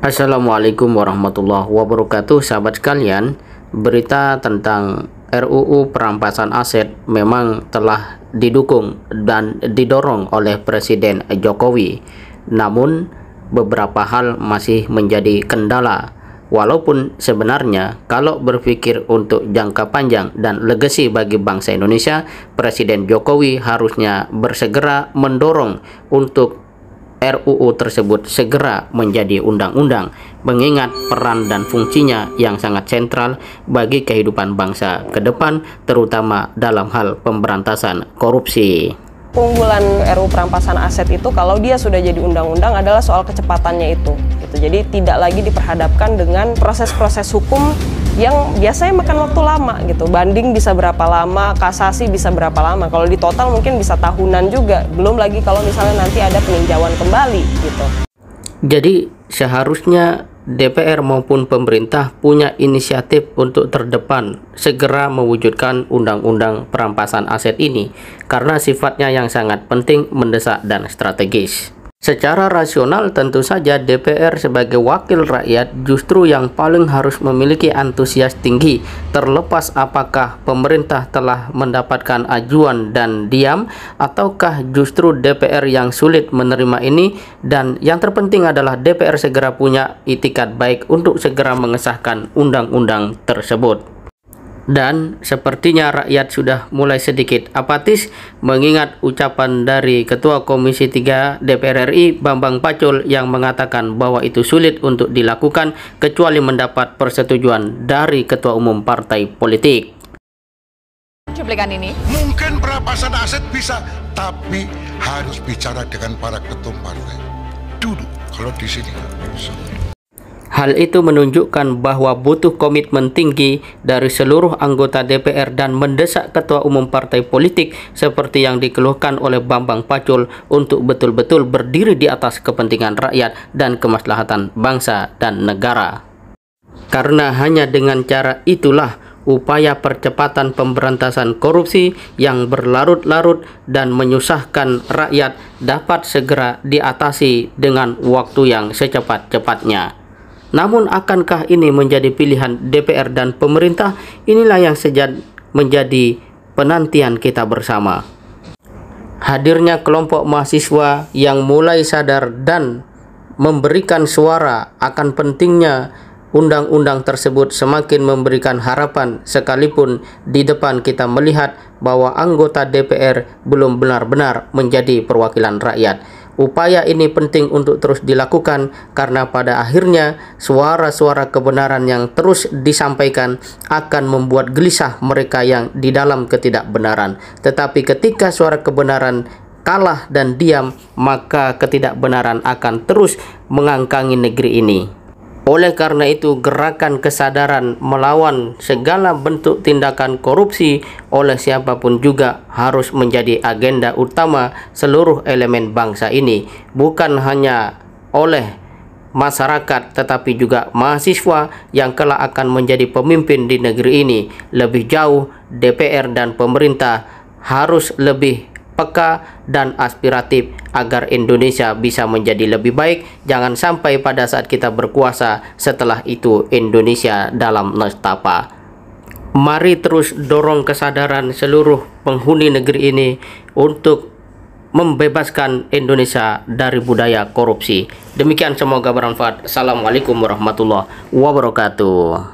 Assalamualaikum warahmatullahi wabarakatuh, sahabat sekalian. Berita tentang RUU perampasan aset memang telah didukung dan didorong oleh Presiden Jokowi. Namun beberapa hal masih menjadi kendala. Walaupun sebenarnya kalau berpikir untuk jangka panjang dan legasi bagi bangsa Indonesia, Presiden Jokowi harusnya bersegera mendorong untuk RUU tersebut segera menjadi undang-undang, mengingat peran dan fungsinya yang sangat sentral bagi kehidupan bangsa ke depan, terutama dalam hal pemberantasan korupsi. Keunggulan RUU perampasan aset itu kalau dia sudah jadi undang-undang adalah soal kecepatannya itu. Jadi tidak lagi diperhadapkan dengan proses-proses hukum yang biasanya makan waktu lama gitu. Banding bisa berapa lama, kasasi bisa berapa lama. Kalau di total mungkin bisa tahunan juga. Belum lagi kalau misalnya nanti ada peninjauan kembali gitu. Jadi seharusnya DPR maupun pemerintah punya inisiatif untuk terdepan segera mewujudkan undang-undang perampasan aset ini karena sifatnya yang sangat penting, mendesak, dan strategis. Secara rasional tentu saja DPR sebagai wakil rakyat justru yang paling harus memiliki antusias tinggi, terlepas apakah pemerintah telah mendapatkan ajuan dan diam ataukah justru DPR yang sulit menerima ini, dan yang terpenting adalah DPR segera punya itikat baik untuk segera mengesahkan undang-undang tersebut. Dan sepertinya rakyat sudah mulai sedikit apatis mengingat ucapan dari Ketua Komisi 3 DPR RI Bambang Pacul yang mengatakan bahwa itu sulit untuk dilakukan kecuali mendapat persetujuan dari Ketua Umum Partai Politik. Cuplikan ini. Mungkin perampasan aset bisa, tapi harus bicara dengan para ketum partai dulu. Kalau di sini nggak bisa. Hal itu menunjukkan bahwa butuh komitmen tinggi dari seluruh anggota DPR dan mendesak Ketua Umum Partai Politik seperti yang dikeluhkan oleh Bambang Pacul untuk betul-betul berdiri di atas kepentingan rakyat dan kemaslahatan bangsa dan negara. Karena hanya dengan cara itulah upaya percepatan pemberantasan korupsi yang berlarut-larut dan menyusahkan rakyat dapat segera diatasi dengan waktu yang secepat-cepatnya. Namun akankah ini menjadi pilihan DPR dan pemerintah? Inilah yang menjadi penantian kita bersama. Hadirnya kelompok mahasiswa yang mulai sadar dan memberikan suara akan pentingnya undang-undang tersebut semakin memberikan harapan, sekalipun di depan kita melihat bahwa anggota DPR belum benar-benar menjadi perwakilan rakyat. Upaya ini penting untuk terus dilakukan karena pada akhirnya suara-suara kebenaran yang terus disampaikan akan membuat gelisah mereka yang di dalam ketidakbenaran. Tetapi ketika suara kebenaran kalah dan diam, maka ketidakbenaran akan terus mengangkangi negeri ini. Oleh karena itu, gerakan kesadaran melawan segala bentuk tindakan korupsi oleh siapapun juga harus menjadi agenda utama seluruh elemen bangsa ini, bukan hanya oleh masyarakat tetapi juga mahasiswa yang kelak akan menjadi pemimpin di negeri ini. Lebih jauh, DPR dan pemerintah harus lebih peka dan aspiratif agar Indonesia bisa menjadi lebih baik. Jangan sampai pada saat kita berkuasa setelah itu Indonesia dalam nestapa. Mari terus dorong kesadaran seluruh penghuni negeri ini untuk membebaskan Indonesia dari budaya korupsi. Demikian, semoga bermanfaat. Assalamualaikum warahmatullahi wabarakatuh.